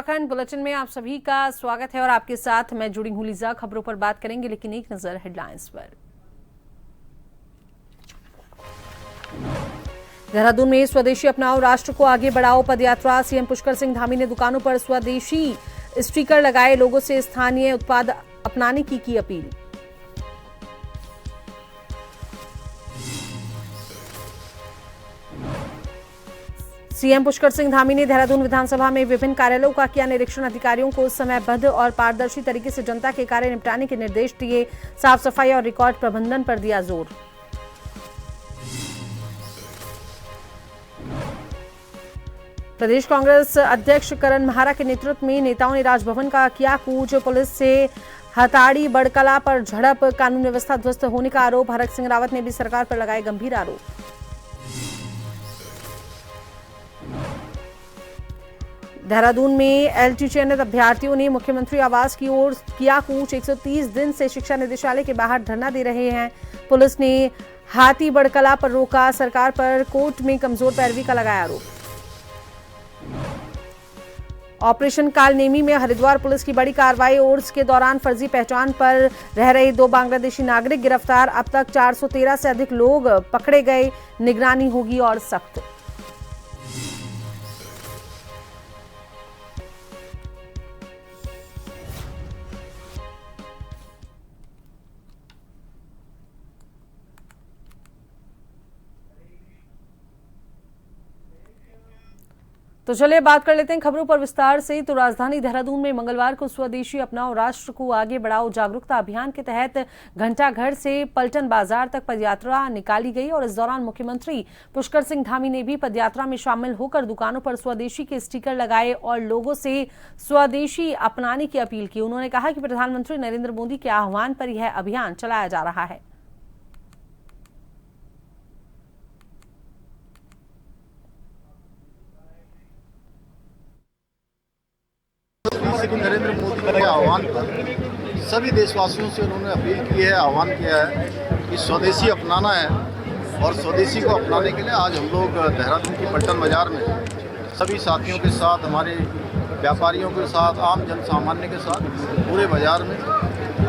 Uttarakhand bulletin में आप सभी का स्वागत है और आपके साथ मैं जुड़ी हूं लीजा। खबरों पर बात करेंगे, लेकिन एक नजर हेडलाइंस पर। देहरादून में स्वदेशी अपनाओ, राष्ट्र को आगे बढ़ाओ पदयात्रा। सीएम पुष्कर सिंह धामी ने दुकानों पर स्वदेशी स्टिकर लगाए, लोगों से स्थानीय उत्पाद अपनाने की अपील। सीएम पुष्कर सिंह धामी ने देहरादून विधानसभा में विभिन्न कार्यालयों का किया निरीक्षण। अधिकारियों को समयबद्ध और पारदर्शी तरीके से जनता के कार्य निपटाने के निर्देश दिए। साफ सफाई और रिकॉर्ड प्रबंधन पर दिया जोर। प्रदेश कांग्रेस अध्यक्ष करण महारा के नेतृत्व में नेताओं ने राजभवन का किया कूच। पुलिस से हताड़ी बड़कला पर झड़प, कानून व्यवस्था ध्वस्त होने का आरोप। हरक सिंह रावत ने भी सरकार पर लगाए गंभीर आरोप। देहरादून में एलटी चयनित अभ्यर्थियों ने मुख्यमंत्री आवास की ओर किया कूच। 130 दिन से शिक्षा निदेशालय के बाहर धरना दे रहे हैं। पुलिस ने हाथी बड़कला पर रोका, सरकार पर कोर्ट में कमजोर पैरवी का लगाया आरोप। ऑपरेशन कालनेमी में हरिद्वार पुलिस की बड़ी कार्रवाई। उर्स के दौरान फर्जी पहचान पर रह रहे 2 बांग्लादेशी नागरिक गिरफ्तार। अब तक 413 से अधिक लोग पकड़े गए। निगरानी होगी और सख्त। तो चलिए बात कर लेते हैं खबरों पर विस्तार से। तो राजधानी देहरादून में मंगलवार को स्वदेशी अपनाओ, राष्ट्र को आगे बढ़ाओ जागरूकता अभियान के तहत घंटाघर से पलटन बाजार तक पदयात्रा निकाली गई और इस दौरान मुख्यमंत्री पुष्कर सिंह धामी ने भी पदयात्रा में शामिल होकर दुकानों पर स्वदेशी के स्टिकर लगाए और लोगों से स्वदेशी अपनाने की अपील की। उन्होंने कहा कि प्रधानमंत्री नरेंद्र मोदी के आह्वान पर यह अभियान चलाया जा रहा है। नरेंद्र मोदी के आह्वान पर सभी देशवासियों से उन्होंने अपील की है, आह्वान किया है कि स्वदेशी अपनाना है। और स्वदेशी को अपनाने के लिए आज हम लोग देहरादून की पलटन बाजार में सभी साथियों के साथ, हमारे व्यापारियों के साथ, आम जन सामान्य के साथ पूरे बाजार में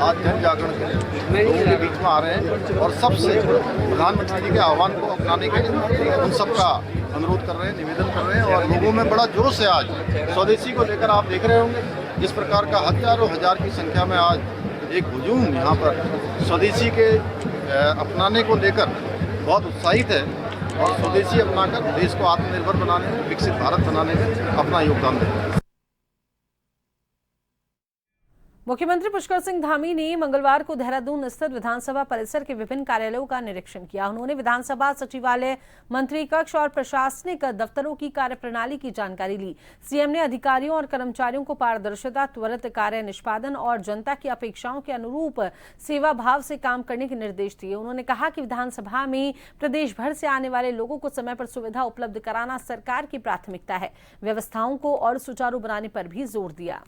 आज जन जागरण के लिए लोगों के बीच में आ रहे हैं और सबसे प्रधानमंत्री जी के आह्वान को अपनाने के लिए उन सबका अनुरोध कर रहे हैं, निवेदन कर रहे हैं। और लोगों में बड़ा जोश है आज स्वदेशी को लेकर। आप देख रहे होंगे जिस प्रकार का हजारों हजार की संख्या में आज एक हुजूम यहाँ पर स्वदेशी के अपनाने को लेकर बहुत उत्साहित है और स्वदेशी अपनाकर देश को आत्मनिर्भर बनाने में, विकसित भारत बनाने में अपना योगदान दें। मुख्यमंत्री पुष्कर सिंह धामी ने मंगलवार को देहरादून स्थित विधानसभा परिसर के विभिन्न कार्यालयों का निरीक्षण किया। उन्होंने विधानसभा सचिवालय, मंत्री कक्ष और प्रशासनिक दफ्तरों की कार्यप्रणाली की जानकारी ली। सीएम ने अधिकारियों और कर्मचारियों को पारदर्शिता, त्वरित कार्य निष्पादन और जनता की अपेक्षाओं के अनुरूप सेवा भाव से काम करने के निर्देश दिए। उन्होंने कहा कि विधानसभा में प्रदेश भर से आने वाले लोगों को समय पर सुविधा उपलब्ध कराना सरकार की प्राथमिकता है। व्यवस्थाओं को और सुचारू बनाने पर भी जोर दिया।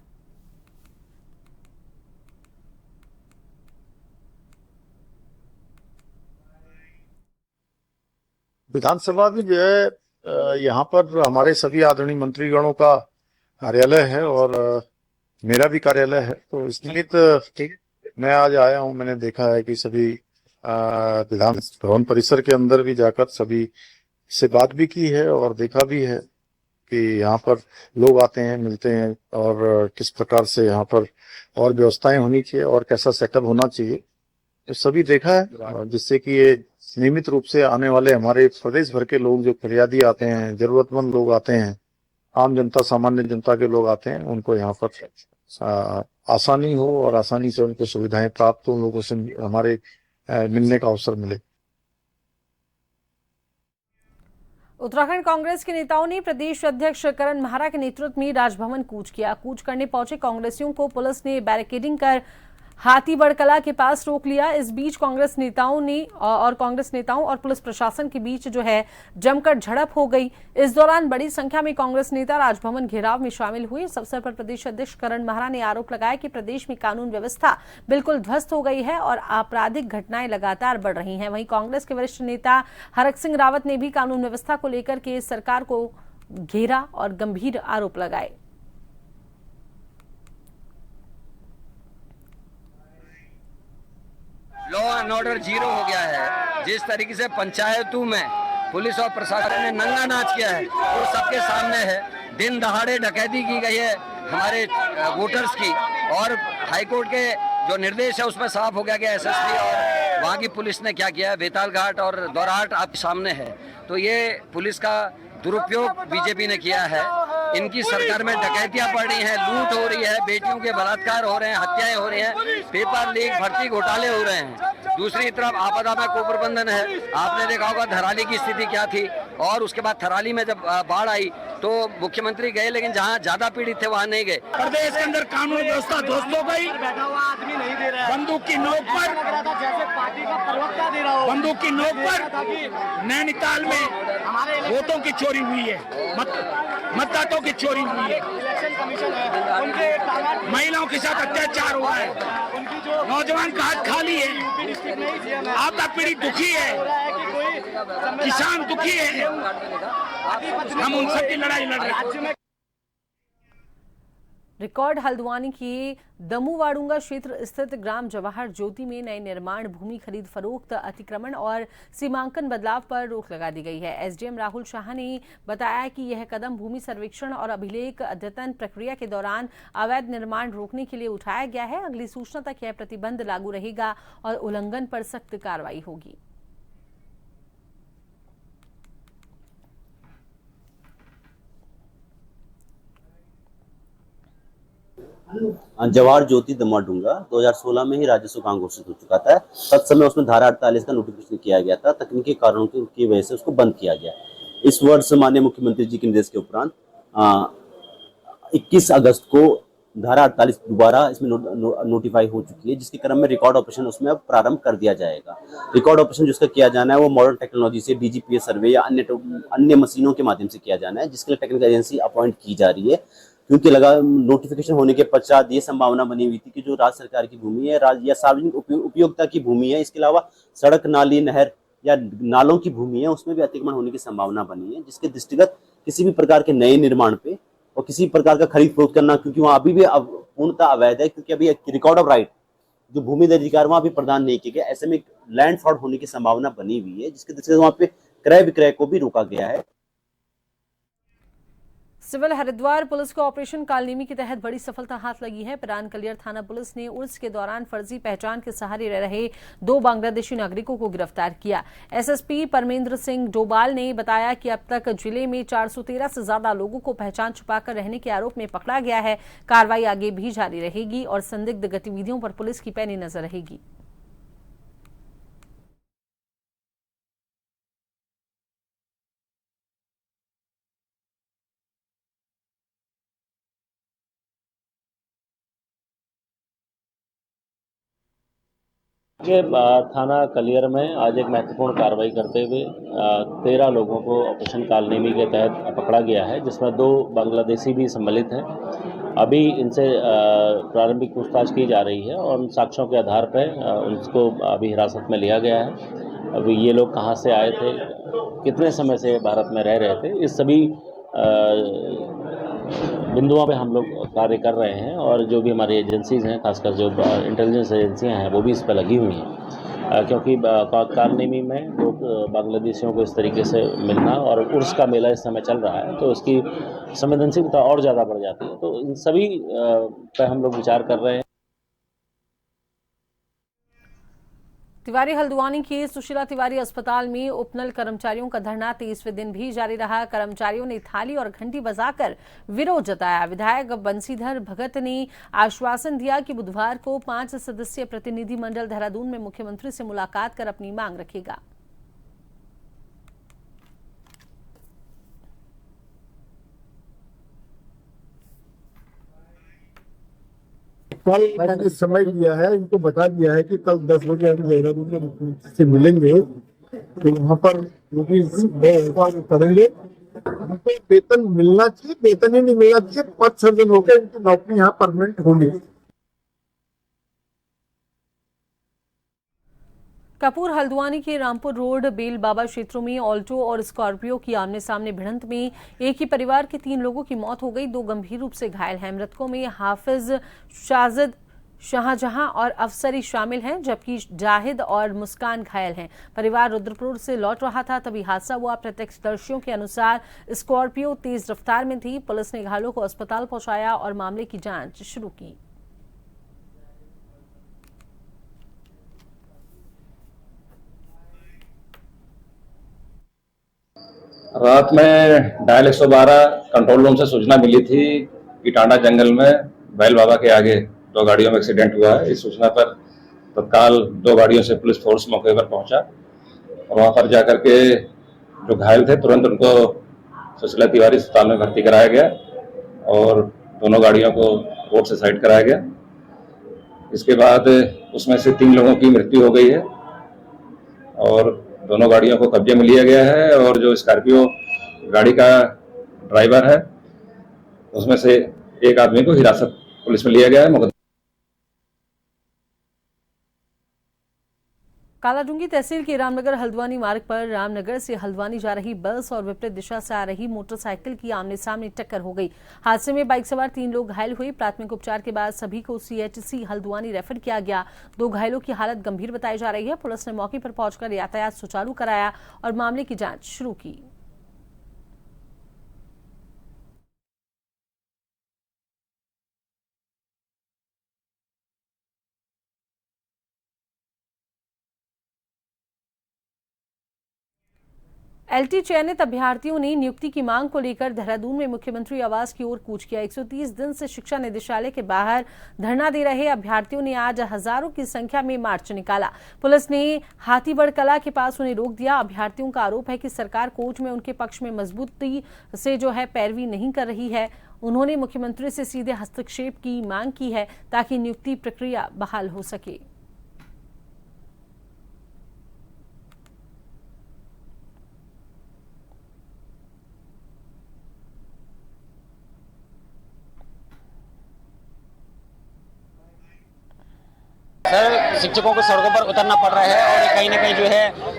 विधानसभा भी जो है यहाँ पर हमारे सभी आदरणीय मंत्रीगणों का कार्यालय है और मेरा भी कार्यालय है। तो इस निमित्त मैं आज आया हूँ। मैंने देखा है कि सभी विधान भवन परिसर के अंदर भी जाकर सभी से बात भी की है और देखा भी है कि यहाँ पर लोग आते हैं, मिलते हैं और किस प्रकार से यहाँ पर और व्यवस्थाएं होनी चाहिए और कैसा सेटअप होना चाहिए, ये सभी देखा है। जिससे कि ये नियमित रूप से आने वाले हमारे प्रदेश भर के लोग, जो फरियादी आते हैं, जरूरतमंद लोग आते हैं, आम जनता, सामान्य जनता के लोग आते हैं, उनको यहाँ पर आसानी हो और आसानी से उनको सुविधाएं प्राप्त हो, लोगों से हमारे मिलने का अवसर मिले। उत्तराखंड कांग्रेस के नेताओं ने प्रदेश अध्यक्ष करण महारा के नेतृत्व में राजभवन कूच किया। कूच करने पहुंचे कांग्रेसियों को पुलिस ने बैरिकेडिंग कर हाथी बड़कला के पास रोक लिया। इस बीच कांग्रेस नेताओं और पुलिस प्रशासन के बीच जो है जमकर झड़प हो गई। इस दौरान बड़ी संख्या में कांग्रेस नेता राजभवन घेराव में शामिल हुए। इस अवसर पर प्रदेश अध्यक्ष करण महारा ने आरोप लगाया कि प्रदेश में कानून व्यवस्था बिल्कुल ध्वस्त हो गई है और आपराधिक घटनाएं लगातार बढ़ रही हैं। वहीं कांग्रेस के वरिष्ठ नेता हरक सिंह रावत ने भी कानून व्यवस्था को लेकर के सरकार को घेरा और गंभीर आरोप लगाए। लॉ एंड ऑर्डर जीरो हो गया है। जिस तरीके से पंचायतों में पुलिस और प्रशासन ने नंगा नाच किया है वो सबके सामने है। दिन दहाड़े डकैती की गई है हमारे वोटर्स की, और हाईकोर्ट के जो निर्देश है उसमें साफ हो गया कि एसएसपी और वहाँ की पुलिस ने क्या किया है। बेताल घाट और दौराहाट आपके सामने है। तो ये पुलिस का दुरुपयोग बीजेपी ने किया है। इनकी सरकार में डकैतियां बढ़ रही हैं, लूट हो रही है, बेटियों के बलात्कार हो रहे हैं, हत्याएं हो रही हैं, पेपर लीक, भर्ती घोटाले हो रहे हैं। दूसरी तरफ आपदा में कुप्रबंधन है। आपने देखा होगा धराली की स्थिति क्या थी, और उसके बाद थराली में जब बाढ़ आई तो मुख्यमंत्री गए, लेकिन जहां ज्यादा पीड़ित थे वहां नहीं गए। प्रदेश के अंदर कानून व्यवस्था ध्वस्त हो गई। बंदूक की नोक पर बंदूक की नोक पर नैनीताल में वोटों की चोरी हुई है, मतदाताओं की चोरी हुई है, महिलाओं के साथ अत्याचार हुआ है, नौजवान का हाथ खाली है, आपदा पीड़ित दुखी है, किसान दुखी है। हम उन सबकी लड़ाई लड़ रहे हैं। रिकॉर्ड हल्द्वानी के दमुवाड़ुंगा क्षेत्र स्थित ग्राम जवाहर ज्योति में नए निर्माण, भूमि खरीद फरोख्त, अतिक्रमण और सीमांकन बदलाव पर रोक लगा दी गई है। एसडीएम राहुल शाह ने बताया कि यह कदम भूमि सर्वेक्षण और अभिलेख अद्यतन प्रक्रिया के दौरान अवैध निर्माण रोकने के लिए उठाया गया है। अगली सूचना तक यह प्रतिबंध लागू रहेगा और उल्लंघन पर सख्त कार्रवाई होगी। जवाहर ज्योति दमुवाडुंगा 2016 में ही राजस्व कानून घोषित हो चुका था। तत्समय उसमें धारा 48 का नोटिफिकेशन किया गया था। तकनीकी कारणों की वजह से उसको बंद किया गया। इस वर्ष माननीय मुख्यमंत्री जी के निर्देश के उपरांत 21 अगस्त को धारा 48 दोबारा इसमें नोटिफाई हो चुकी है, जिसके क्रम में रिकॉर्ड ऑपरेशन उसमें अब प्रारंभ कर दिया जाएगा। रिकॉर्ड ऑपरेशन जिसका किया जाना है वो मॉडर्न टेक्नोलॉजी से डीजीपीएस सर्वे या अन्य मशीनों के माध्यम से किया जाना है, जिसके लिए टेक्निकल एजेंसी अपॉइंट की जा रही है। क्योंकि लगा नोटिफिकेशन होने के पश्चात ये संभावना बनी हुई थी कि जो राज्य सरकार की भूमि है या सार्वजनिक उपयोगिता की भूमि है, इसके अलावा सड़क, नाली, नहर या नालों की भूमि है, उसमें भी अतिक्रमण होने की संभावना बनी है, जिसके दृष्टिगत किसी भी प्रकार के नए निर्माण पे और किसी प्रकार का खरीद फरोख्त करना, क्योंकि वहाँ अभी भी पूर्णतः अवैध है, क्योंकि अभी रिकॉर्ड ऑफ राइट जो भूमि अधिकार वहाँ भी प्रदान नहीं किया गया। ऐसे में लैंड फ्रॉड होने की संभावना बनी हुई है, जिसके दृष्टिगत वहाँ पे क्रय विक्रय को भी रोका गया है। सिविल हरिद्वार पुलिस को ऑपरेशन कालनेमी के तहत बड़ी सफलता हाथ लगी है। पिरान कलियर थाना पुलिस ने उर्स के दौरान फर्जी पहचान के सहारे रह रहे 2 बांग्लादेशी नागरिकों को गिरफ्तार किया। एसएसपी परमेंद्र सिंह डोबाल ने बताया कि अब तक जिले में 413 से ज्यादा लोगों को पहचान छुपाकर रहने के आरोप में पकड़ा गया है। कार्रवाई आगे भी जारी रहेगी और संदिग्ध गतिविधियों पर पुलिस की पैनी नजर रहेगी। के थाना कलियर में आज एक महत्वपूर्ण कार्रवाई करते हुए 13 लोगों को ऑपरेशन कालनेमी के तहत पकड़ा गया है, जिसमें 2 बांग्लादेशी भी सम्मिलित हैं। अभी इनसे प्रारंभिक पूछताछ की जा रही है और उन साक्ष्यों के आधार पर उनको अभी हिरासत में लिया गया है। अभी ये लोग कहाँ से आए थे, कितने समय से भारत में रह रहे थे, इस सभी बिंदुओं पे हम लोग कार्य कर रहे हैं और जो भी हमारी एजेंसीज हैं, खासकर जो इंटेलिजेंस एजेंसियां हैं, वो भी इस पर लगी हुई हैं, क्योंकि कालनेमी में लोग बांग्लादेशियों को इस तरीके से मिलना और उर्स का मेला इस समय चल रहा है, तो उसकी संवेदनशीलता और ज़्यादा बढ़ जाती है। तो इन सभी पर हम लोग विचार कर रहे हैं। तिवारी हल्द्वानी के सुशीला तिवारी अस्पताल में उपनल कर्मचारियों का धरना 23वें दिन भी जारी रहा। कर्मचारियों ने थाली और घंटी बजाकर विरोध जताया। विधायक बंसीधर भगत ने आश्वासन दिया कि बुधवार को 5 सदस्यीय प्रतिनिधिमंडल देहरादून में मुख्यमंत्री से मुलाकात कर अपनी मांग रखेगा। कल मैंने समय दिया है, इनको बता दिया है कि कल 10 बजे हम देहरादून में मुख्यमंत्री से मिलेंगे, तो वहाँ पर करेंगे। उनको वेतन मिलना चाहिए, वेतन ही नहीं मिलना चाहिए, पद सृजन होकर उनकी नौकरी यहाँ परमानेंट होनी। कपूर हल्द्वानी के रामपुर रोड बेल बाबा क्षेत्रों में ऑल्टो और स्कॉर्पियो की आमने सामने भिड़ंत में एक ही परिवार के 3 लोगों की मौत हो गई। 2 गंभीर रूप से घायल हैं। मृतकों में हाफिज शाहजहां और अफसरी शामिल हैं, जबकि जाहिद और मुस्कान घायल हैं। परिवार रुद्रपुर से लौट रहा था तभी हादसा हुआ। प्रत्यक्षदर्शियों के अनुसार स्कॉर्पियो तेज रफ्तार में थी। पुलिस ने घायलों को अस्पताल पहुंचाया और मामले की जांच शुरू की। रात में डायल 112 कंट्रोल रूम से सूचना मिली थी कि टांडा जंगल में बैल बाबा के आगे 2 गाड़ियों में एक्सीडेंट हुआ है। इस सूचना पर तत्काल 2 गाड़ियों से पुलिस फोर्स मौके पर पहुंचा और वहां पर जाकर के जो घायल थे तुरंत उनको सुशीला तिवारी अस्पताल में भर्ती कराया गया और दोनों गाड़ियों को रोड से साइड कराया गया। इसके बाद उसमें से 3 लोगों की मृत्यु हो गई है और दोनों गाड़ियों को कब्जे में लिया गया है और जो स्कॉर्पियो गाड़ी का ड्राइवर है उसमें से एक आदमी को हिरासत पुलिस में लिया गया है। कालाडूंगी तहसील के रामनगर हल्द्वानी मार्ग पर रामनगर से हल्द्वानी जा रही बस और विपरीत दिशा से आ रही मोटरसाइकिल की आमने सामने टक्कर हो गई। हादसे में बाइक सवार 3 लोग घायल हुए। प्राथमिक उपचार के बाद सभी को CHC हल्द्वानी रेफर किया गया। 2 घायलों की हालत गंभीर बताई जा रही है। पुलिस ने मौके पर पहुंचकर यातायात सुचारू कराया और मामले की जांच शुरू की। LT चयनित अभ्यर्थियों ने नियुक्ति की मांग को लेकर देहरादून में मुख्यमंत्री आवास की ओर कूच किया। 130 दिन से शिक्षा निदेशालय के बाहर धरना दे रहे अभ्यर्थियों ने आज हजारों की संख्या में मार्च निकाला। पुलिस ने हाथीबड़ कला के पास उन्हें रोक दिया। अभ्यर्थियों का आरोप है कि सरकार कोर्ट में उनके पक्ष में मजबूती से पैरवी नहीं कर रही है। उन्होंने मुख्यमंत्री से सीधे हस्तक्षेप की मांग की है ताकि नियुक्ति प्रक्रिया बहाल हो सके। सर, शिक्षकों को सड़कों पर उतरना पड़ रहा है और कहीं ना कहीं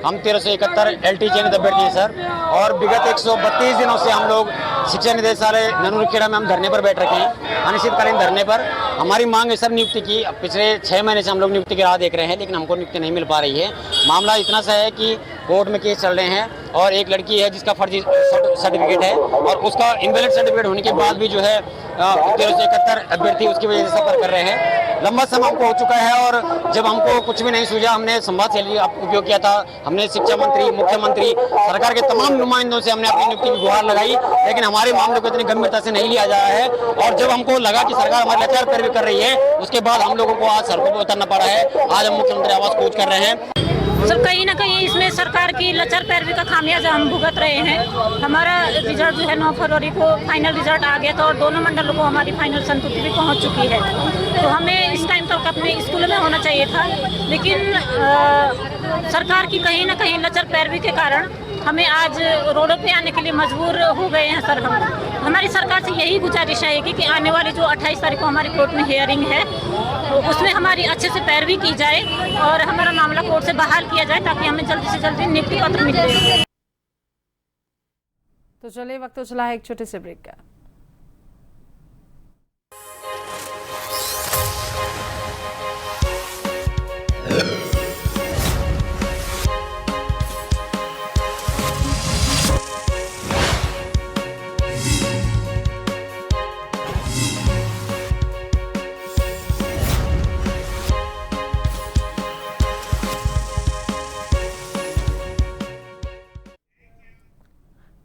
हम 1371 LT चयनित अभ्यर्थी हैं सर, और विगत 132 दिनों से हम लोग शिक्षा निदेशालय ननूरखेड़ा में हम धरने पर बैठ रखे हैं। अनिश्चितकालीन धरने पर हमारी मांग है सर नियुक्ति की। पिछले 6 महीने से हम लोग नियुक्ति की राह देख रहे हैं, लेकिन हमको नियुक्ति नहीं मिल पा रही है। मामला इतना सा है कि कोर्ट में केस चल रहे हैं और एक लड़की है जिसका फर्जी सर्टिफिकेट है और उसका इनवैलिड सर्टिफिकेट होने के बाद भी 1371 अभ्यर्थी उसकी वजह से सफर कर रहे हैं। लंबा समय हमको हो चुका है और जब हमको कुछ भी नहीं सूझा, हमने संवाद शैली उपयोग किया था। हमने शिक्षा मंत्री, मुख्यमंत्री, सरकार के तमाम नुमाइंदों से हमने अपनी नियुक्ति की गुहार लगाई, लेकिन हमारे मामले को इतनी गंभीरता से नहीं लिया जा रहा है। और जब हमको लगा कि सरकार हमारे लाचार पैरवी कर रही है, उसके बाद हम लोगों को आज सड़कों पर उतरना पड़ा है। आज हम मुख्यमंत्री आवास कूच कर रहे हैं। सर, कहीं ना कहीं इसमें सरकार की लचर पैरवी का खामियाजा हम भुगत रहे हैं। हमारा रिजल्ट 9 फरवरी को फाइनल रिजल्ट आ गया था और दोनों मंडलों को हमारी फाइनल संतुष्टि भी पहुंच चुकी है। तो हमें इस टाइम तक अपने स्कूल में होना चाहिए था, लेकिन सरकार की कहीं ना कहीं लचर पैरवी के कारण हमें आज रोडों पे आने के लिए मजबूर हो गए हैं। सर, हमारी सरकार से यही गुजारिश है कि आने वाली जो 28 तारीख को हमारी कोर्ट में हियरिंग है, तो उसमें हमारी अच्छे से पैरवी की जाए और हमारा मामला कोर्ट से बहाल किया जाए ताकि हमें जल्दी से जल्दी नियुक्ति पत्र मिल जाए। तो चलिए, वक्त तो चला है एक छोटे से ब्रेक का।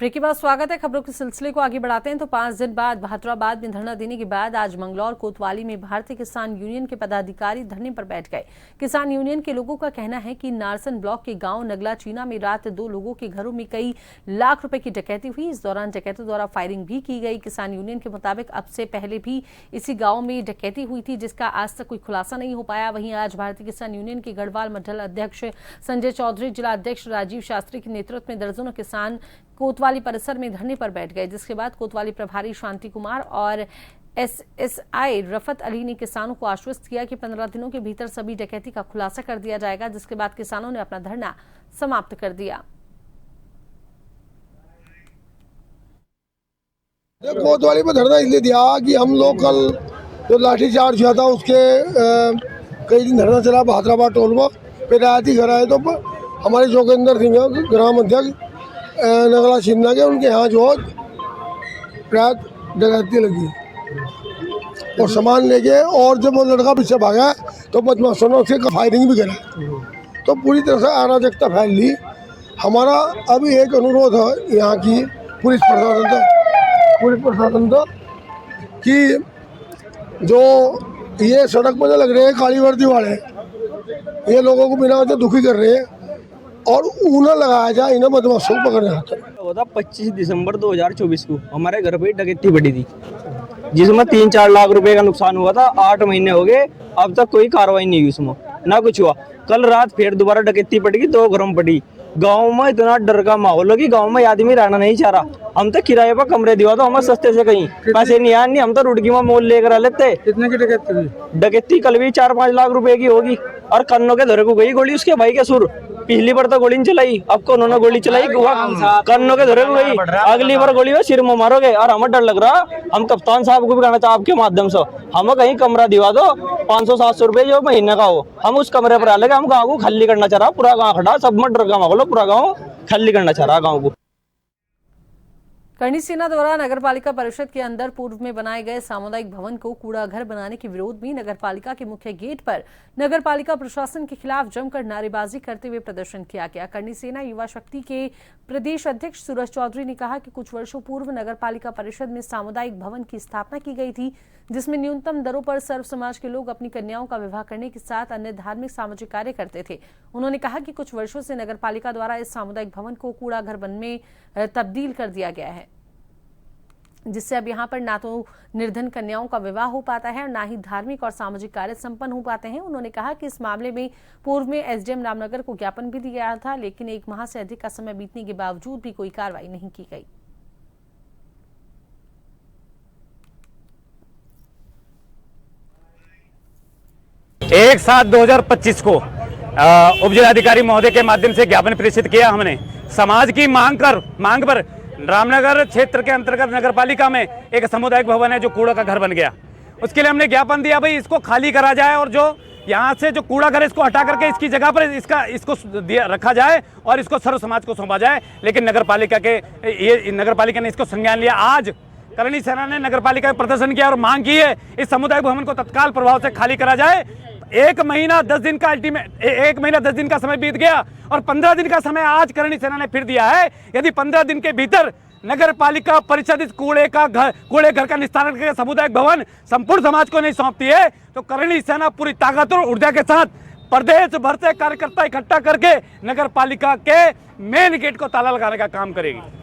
ब्रेक के बाद स्वागत है। खबरों के सिलसिले को आगे बढ़ाते हैं तो 5 दिन बाद बहादुराबाद में धरना देने के बाद आज मंगलौर कोतवाली में भारतीय किसान यूनियन के पदाधिकारी धरने पर बैठ गए। किसान यूनियन के लोगों का कहना है कि नारसन ब्लॉक के गांव नगला चीना में रात 2 लोगों के घरों में कई लाख रुपए की डकैती हुई। इस दौरान डकैतों द्वारा फायरिंग भी की गई। किसान यूनियन के मुताबिक अब से पहले भी इसी गाँव में डकैती हुई थी, जिसका आज तक कोई खुलासा नहीं हो पाया। वहीं आज भारतीय किसान यूनियन के गढ़वाल मंडल अध्यक्ष संजय चौधरी, जिला अध्यक्ष राजीव शास्त्री के नेतृत्व में दर्जनों किसान कोतवाली परिसर में धरने पर बैठ गए, जिसके बाद कोतवाली प्रभारी शांति कुमार और SSI रफत अली ने किसानों को आश्वस्त किया कि 15 दिनों के भीतर सभी डकैती का खुलासा कर दिया जाएगा, जिसके बाद किसानों ने अपना धरना समाप्त कर दिया। कोतवाली में धरना इसलिए दिया कि हम लोग कल जो लाठीचार्ज हुआ था उसके कई दिन धरना चला बहादुराबाद टोल पर, फिर रायती घर आए तो हमारे जोगेंद्र सिंह ग्राम अध्यक्ष नगला शिंदा के, उनके यहाँ जो रात डकैती लगी और सामान लेके, और जब वो लड़का पीछे भागा तो बदमाशों ने उसके फायरिंग भी करा, तो पूरी तरह से अराजकता फैल ली। हमारा अभी एक अनुरोध है यहाँ की पुलिस प्रशासन तो कि जो ये सड़क पर लग रहे हैं काली वर्दी वाले, ये लोगों को बिना वजह दुखी कर रहे हैं और उन्हें लगाया जाए, इन्हें बदमाशों को पकड़ना होता। 25 दिसंबर 2024 को हमारे घर पे डकैती पड़ी थी, जिसमें 3-4 लाख रुपए का नुकसान हुआ था। 8 महीने हो गए, अब तक कोई कार्रवाई नहीं हुई, उसमें ना कुछ हुआ। कल रात फिर दोबारा डकैती पड़ी, 2 घर में पड़ी। गांव में इतना डर का माहौल है कि गांव में आदमी रहना नहीं चाह रहा। हम तो किराए पर कमरे दिवा दो, हमें सस्ते से कहीं पैसे नहीं आए, नहीं हम तो रुड़की में मोल लेकर लेते। कितने की डकैती? डकैती कल भी 4-5 लाख रुपए की होगी। और कन्नों के धरे को गई गोली उसके भाई के सुर। पिछली बार तो गोली नहीं चलाई, अब को उन्होंने गोली चलाई, कन्नों के धरे को गई। अगली बार गोली में सिर में मारोगे। और हमें डर लग रहा, हम कप्तान साहब को भी कहना चाहते आपके माध्यम से, हमें कहीं कमरा दिवा दो 500-700 रुपए जो महीने का हो, हम उस कमरे पर आ लगे। हम गाँव को खाली करना चाह रहा, पूरा गाँव खड़ा, सब में डर का माहौल, पूरा गाँव खाली करना चाह रहा गाँव को। करणी सेना द्वारा नगरपालिका परिषद के अंदर पूर्व में बनाए गए सामुदायिक भवन को कूड़ा घर बनाने के विरोध में नगरपालिका के मुख्य गेट पर नगरपालिका प्रशासन के खिलाफ जमकर नारेबाजी करते हुए प्रदर्शन किया गया। करणी सेना युवा शक्ति के प्रदेश अध्यक्ष सूरज चौधरी ने कहा कि कुछ वर्षों पूर्व नगरपालिका परिषद में सामुदायिक भवन की स्थापना की गई थी, जिसमें न्यूनतम दरों पर सर्व समाज के लोग अपनी कन्याओं का विवाह करने के साथ अन्य धार्मिक सामाजिक कार्य करते थे। उन्होंने कहा कि कुछ वर्षों से नगरपालिका द्वारा इस सामुदायिक भवन को कूड़ा घर वन में तब्दील कर दिया गया है, जिससे अब यहाँ पर ना तो निर्धन कन्याओं का विवाह हो पाता है और ना ही धार्मिक और सामाजिक कार्य संपन्न हो पाते हैं। उन्होंने कहा कि इस मामले में पूर्व में एसडीएम रामनगर को ज्ञापन भी दिया गया था, लेकिन 1 माह से अधिक का समय बीतने के बावजूद भी कोई कार्रवाई नहीं की गई। एक 7/2025 को उप जिलाधिकारी महोदय के माध्यम से ज्ञापन प्रेषित किया हमने। समाज की मांग पर रामनगर क्षेत्र के अंतर्गत नगरपालिका में एक सामुदायिक भवन है जो कूड़ा का घर बन गया, उसके लिए हमने ज्ञापन दिया भाई इसको खाली करा जाए और जो यहाँ से जो कूड़ा घर इसको हटा करके इसकी जगह पर इसको रखा जाए और इसको सर्व समाज को सौंपा जाए। लेकिन नगरपालिका ने इसको संज्ञान लिया। आज करणी सेना ने नगरपालिका में प्रदर्शन किया और मांग की है इस सामुदायिक भवन को तत्काल प्रभाव से खाली करा जाए। 1 महीना 10 दिन का 1 महीना 10 दिन का समय बीत गया और 15 दिन का समय आज करणी सेना ने फिर दिया है। यदि 15 दिन के भीतर नगरपालिका परिषद इस कूड़े घर का निस्तारण करके सामुदायिक भवन संपूर्ण समाज को नहीं सौंपती है तो करणी सेना पूरी ताकत और ऊर्जा के साथ प्रदेश भर से कार्यकर्ता इकट्ठा करके नगरपालिका के मेन गेट को ताला लगाने का काम करेगी।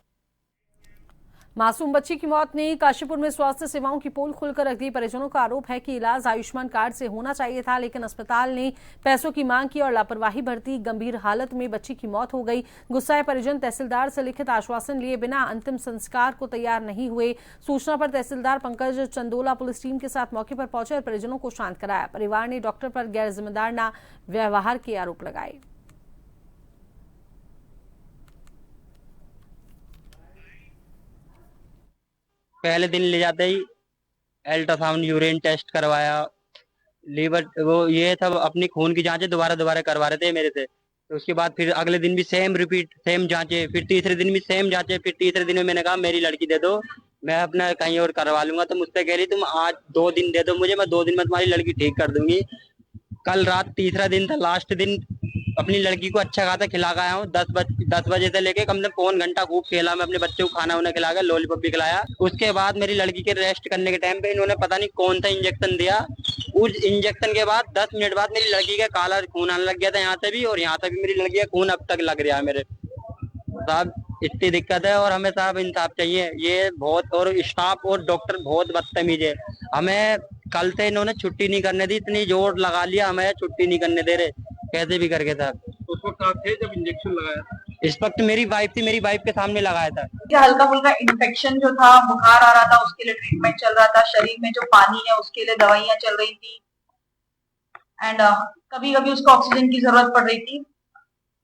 मासूम बच्ची की मौत ने काशीपुर में स्वास्थ्य सेवाओं की पोल खोलकर रख दी। परिजनों का आरोप है कि इलाज आयुष्मान कार्ड से होना चाहिए था, लेकिन अस्पताल ने पैसों की मांग की और लापरवाही बरती। गंभीर हालत में बच्ची की मौत हो गई। गुस्साए परिजन तहसीलदार से लिखित आश्वासन लिए बिना अंतिम संस्कार को तैयार नहीं हुए। सूचना पर तहसीलदार पंकज चंदोला पुलिस टीम के साथ मौके पर पहुंचे और परिजनों को शांत कराया। परिवार ने डॉक्टर पर गैर जिम्मेदार ना व्यवहार के आरोप लगाए। पहले दिन ले जाते ही अल्ट्रासाउंड, यूरिन टेस्ट करवाया, लीवर वो ये सब अपनी खून की जांचें दोबारा करवा रहे थे मेरे से। तो उसके बाद फिर अगले दिन भी सेम जांचें, फिर तीसरे दिन भी सेम जांचें। फिर तीसरे दिन में मैंने कहा मेरी लड़की दे दो, मैं अपना कहीं और करवा लूंगा। तो मुझसे कह रही तुम आज 2 दिन दे दो मुझे, मैं 2 दिन में तुम्हारी लड़की ठीक कर दूंगी। कल रात तीसरा दिन था, लास्ट दिन अपनी लड़की को अच्छा खासा खिला के आया हूँ। 10 बजे से लेके कम से कम पौन घंटा खूब खेला। मैं अपने बच्चे को खाना वाना खिला के लॉलीपॉप भी खिलाया। उसके बाद मेरी लड़की के रेस्ट करने के टाइम पे इन्होंने पता नहीं कौन सा इंजेक्शन दिया। उस इंजेक्शन के बाद 10 मिनट बाद मेरी लड़की का काला खून आने लग गया था यहाँ से भी, और यहाँ से भी मेरी लड़की का खून अब तक लग रहा है मेरे। साहब इतनी दिक्कत है और हमें साहब इंसाफ चाहिए। ये बहुत, और स्टाफ और डॉक्टर बहुत बदतमीज है। हमें कल से इन्होंने छुट्टी नहीं करने दी, इतनी जोर लगा लिया, हमें छुट्टी नहीं करने दे रहे कैसे भी करके। साहब उस वक्त आप थे जब इंजेक्शन लगाया था? इस वक्त मेरी वाइफ थी, मेरी वाइफ के सामने लगाया था। हल्का फुल्का इन्फेक्शन जो था, बुखार आ रहा था, उसके लिए ट्रीटमेंट चल रहा था। शरीर में जो पानी है उसके लिए दवाइयां चल रही थी एंड कभी कभी उसको ऑक्सीजन की जरूरत पड़ रही थी।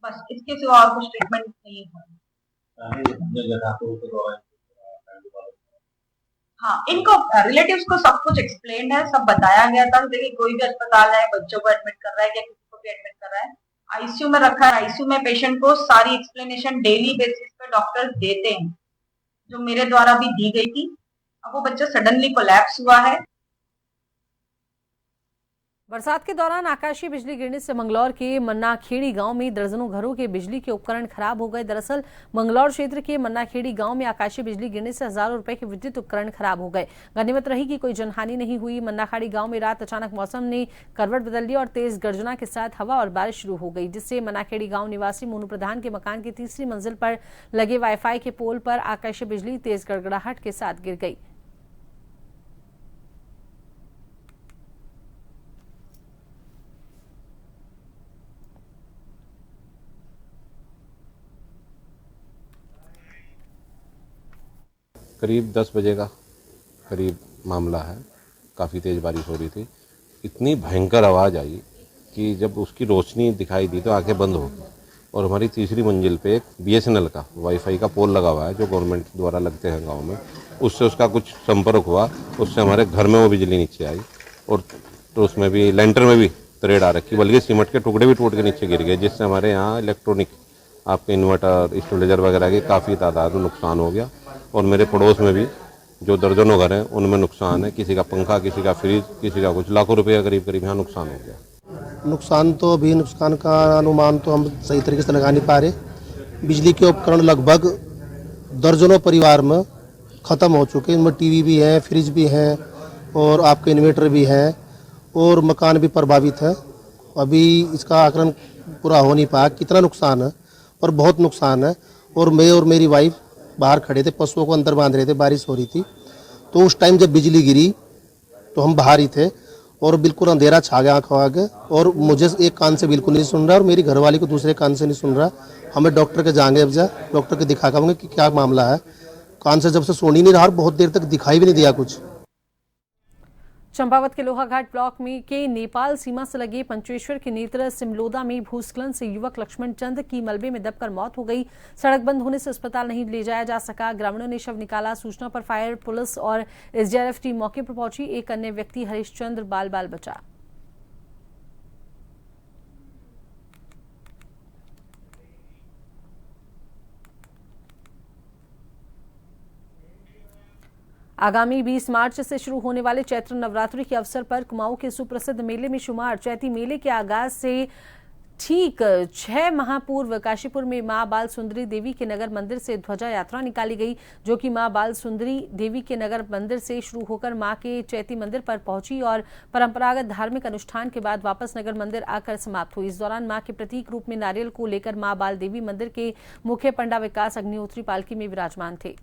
बस इसके सिवा और कुछ ट्रीटमेंट नहीं है। हाँ, इनको रिलेटिव्स को सब कुछ एक्सप्लेन है, सब बताया गया था। देखिए कोई भी अस्पताल है, बच्चों को एडमिट कर रहा है या किसी को भी एडमिट कर रहा है, आईसीयू में रखा है, आईसीयू में पेशेंट को सारी एक्सप्लेनेशन डेली बेसिस पे डॉक्टर्स देते हैं, जो मेरे द्वारा भी दी गई थी। अब वो बच्चा सडनली कोलैप्स हुआ है। बरसात के दौरान आकाशीय बिजली गिरने से मंगलौर के मन्नाखेड़ी गांव में दर्जनों घरों के बिजली के उपकरण खराब हो गए। दरअसल मंगलौर क्षेत्र के मन्नाखेड़ी गांव में आकाशीय बिजली गिरने से हजारों रुपए के विद्युत उपकरण खराब हो गए। गनीमत रही कि कोई जनहानि नहीं हुई। मन्नाखेड़ी गांव में रात अचानक मौसम ने करवट बदल ली और तेज गर्जना के साथ हवा और बारिश शुरू हो गई, जिससे मन्नाखेड़ी गांव निवासी मोनू प्रधान के मकान की तीसरी मंजिल पर लगे वाईफाई के पोल पर आकाशीय बिजली तेज गड़गड़ाहट के साथ गिर गई। करीब 10 बजे का करीब मामला है। काफ़ी तेज़ बारिश हो रही थी। इतनी भयंकर आवाज़ आई कि जब उसकी रोशनी दिखाई दी तो आंखें बंद हो गई। और हमारी तीसरी मंजिल पे एक BSNL का वाईफाई का पोल लगा हुआ है, जो गवर्नमेंट द्वारा लगते हैं गांव में। उससे उसका कुछ संपर्क हुआ, उससे हमारे घर में वो बिजली नीचे आई और तो उसमें भी लेंटर में भी तरेड़ आ रखी, बल्कि सीमेंट के टुकड़े भी टूट के नीचे गिर गए, जिससे हमारे यहाँ इलेक्ट्रॉनिक आपके इन्वर्टर, स्टेबलाइजर वगैरह की काफ़ी तादाद में नुकसान हो गया। और मेरे पड़ोस में भी जो दर्जनों घर हैं उनमें नुकसान है। किसी का पंखा, किसी का फ्रिज, किसी का कुछ लाखों रुपये का करीब यहाँ नुकसान हो गया। नुकसान तो अभी नुकसान का अनुमान तो हम सही तरीके से लगा नहीं पा रहे। बिजली के उपकरण लगभग दर्जनों परिवार में ख़त्म हो चुके हैं। इनमें टीवी भी है, फ्रिज भी है और आपके इन्वर्टर भी है और मकान भी प्रभावित है। अभी इसका आकलन पूरा हो नहीं पाया कितना नुकसान है, पर बहुत नुकसान है। और मैं और मेरी वाइफ बाहर खड़े थे, पशुओं को अंदर बांध रहे थे, बारिश हो रही थी। तो उस टाइम जब बिजली गिरी तो हम बाहर ही थे और बिल्कुल अंधेरा छा गया आँखों आगे। और मुझे एक कान से बिल्कुल नहीं सुन रहा और मेरी घरवाली को दूसरे कान से नहीं सुन रहा। हमें डॉक्टर के जाएंगे, अब जा डॉक्टर के दिखा पाऊंगे कि क्या मामला है। कान से जब से सुन ही नहीं रहा और बहुत देर तक दिखाई भी नहीं दिया कुछ। चंपावत के लोहाघाट ब्लॉक में के नेपाल सीमा से लगे पंचेश्वर के नेत्र सिमलोदा में भूस्खलन से युवक लक्ष्मण चंद की मलबे में दबकर मौत हो गई। सड़क बंद होने से अस्पताल नहीं ले जाया जा सका। ग्रामीणों ने शव निकाला। सूचना पर फायर, पुलिस और SDRF टीम मौके पर पहुंची। एक अन्य व्यक्ति हरीशचंद्र बाल बचा। आगामी 20 मार्च से शुरू होने वाले चैत्र नवरात्रि के अवसर पर कुमाऊं के सुप्रसिद्ध मेले में शुमार चैती मेले के आगाज से ठीक 6 माह पूर्व काशीपुर में मां बाल सुंदरी देवी के नगर मंदिर से ध्वजा यात्रा निकाली गई, जो कि मां बाल सुंदरी देवी के नगर मंदिर से शुरू होकर मां के चैती मंदिर पर पहुंची और परंपरागत धार्मिक अनुष्ठान के बाद वापस नगर मंदिर आकर समाप्त हुई। इस दौरान मां के प्रतीक रूप में नारियल को लेकर मां बाल देवी मंदिर के मुख्य पंडा विकास अग्निहोत्री पालकी में विराजमान थे।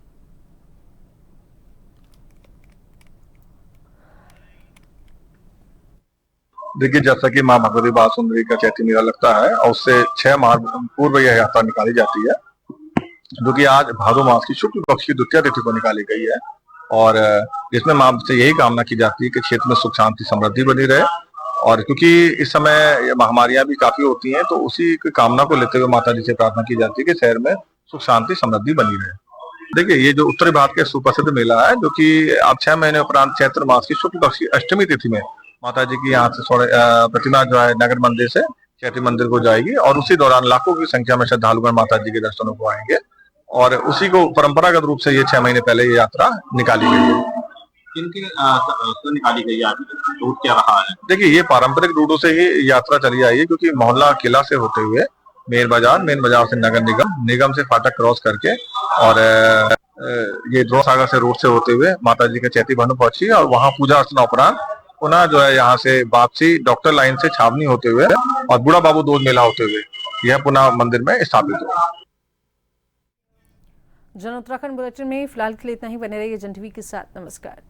देखिए, जैसा कि मां भगवती बाल सुंदरी का चैती मेला लगता है और उससे 6 माह पूर्व यह यात्रा निकाली जाती है, जो कि आज भादो मास की शुक्ल पक्ष की द्वितीय तिथि को निकाली गई है। और इसमें मां से यही कामना की जाती है कि क्षेत्र में सुख शांति समृद्धि बनी रहे। और क्योंकि इस समय महामारियां भी काफी होती हैं, तो उसी की कामना को लेते हुए माता जी से प्रार्थना की जाती है कि शहर में सुख शांति समृद्धि बनी रहे। देखिए, ये जो उत्तरी भारत के सुप्रसिद्ध मेला है, जो कि अब 6 महीने उपरांत चैत्र मास की शुक्ल पक्ष की अष्टमी तिथि में माता जी की यहाँ से प्रतिमा जो है नगर मंदिर से चैती मंदिर को जाएगी और उसी दौरान लाखों की संख्या में श्रद्धालुगण माता जी के दर्शनों को आएंगे। और उसी को परंपरागत रूप से ये 6 महीने पहले ये यात्रा निकाली गई है। किनकी निकाली गई है, रूट क्या रहा है? देखिए, ये पारंपरिक रूटों से ही यात्रा चली आई है, क्योंकि मोहल्ला किला से होते हुए मेन बाजार से नगर निगम से फाटक क्रॉस करके और ये ध्रुव सागर से रोड से होते हुए माता जी के चैती भवन पहुंची और वहां पूजा अर्चना उपरांत पुनः जो है यहाँ से वापसी डॉक्टर लाइन से छावनी होते हुए और बूढ़ा बाबू दूध मेला होते हुए यह पुनः मंदिर में स्थापित हुआ। जन उत्तराखंड बुलेटिन में फिलहाल के लिए इतना ही। बने रहिए जन टीवी के साथ। नमस्कार।